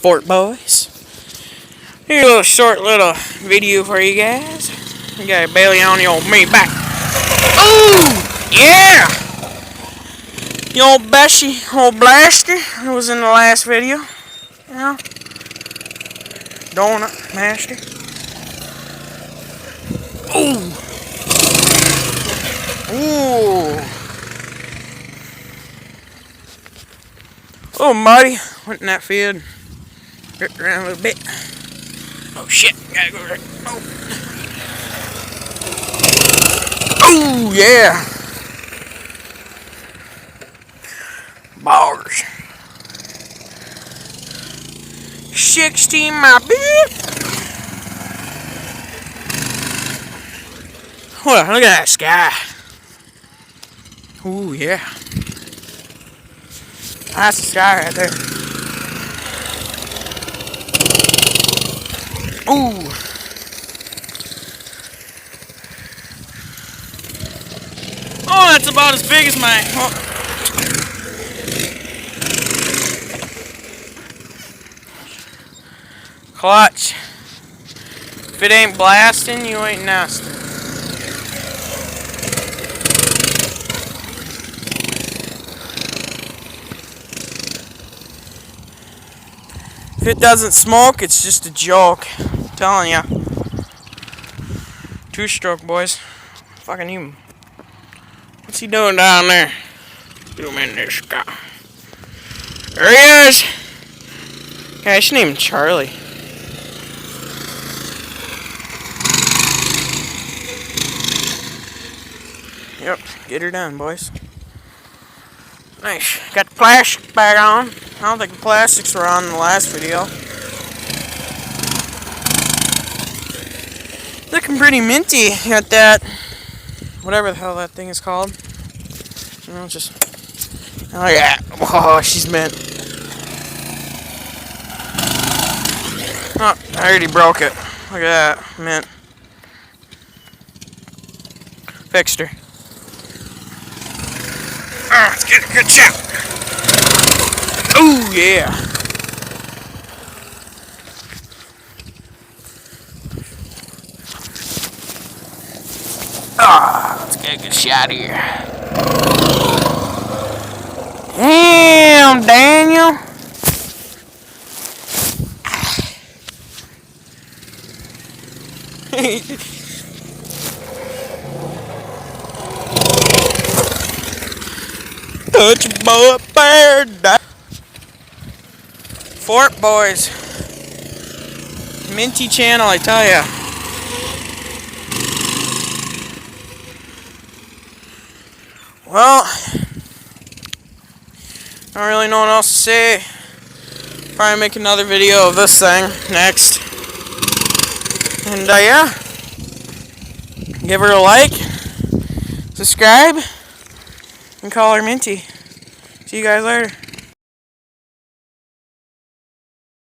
Fort Boys. Here's a little short little video for you guys. You got a belly on the old me back. Ooh! Yeah! The old Bessie, old Blaster, who was in the last video. You know? Donut Master. Ooh! Ooh! Oh, muddy. Went in that field. Ripped around a little bit. Oh shit, gotta go right. Oh, yeah. Bars. 16, my bitch. Well, look at that sky. Ooh, yeah. That's the sky right there. Ooh. Oh, that's about as big as my... Oh. Clutch. If it ain't blasting, you ain't nesting. If it doesn't smoke, it's just a joke. I'm telling ya. 2-stroke, boys. Fucking him. What's he doing down there? Zoom in this guy. There he is! Okay, I should name him Charlie. Yep, get her done, boys. Nice. Got the plastic bag on. I don't think the plastics were on in the last video. Looking pretty minty. Got that, whatever the hell that thing is called. You know, just, oh yeah. Oh, she's mint. Oh, I already broke it. Look at that, mint. Fixed her. Ah, let's get a good shot. Oh yeah. Ah, let's get a good shot here. Damn, Daniel. Touch a boy paradise. Fort Boys. Minty channel, I tell ya. Well, don't really know what else to say. Probably make another video of this thing next. And yeah, give her a like, subscribe, and call her Minty. See you guys later.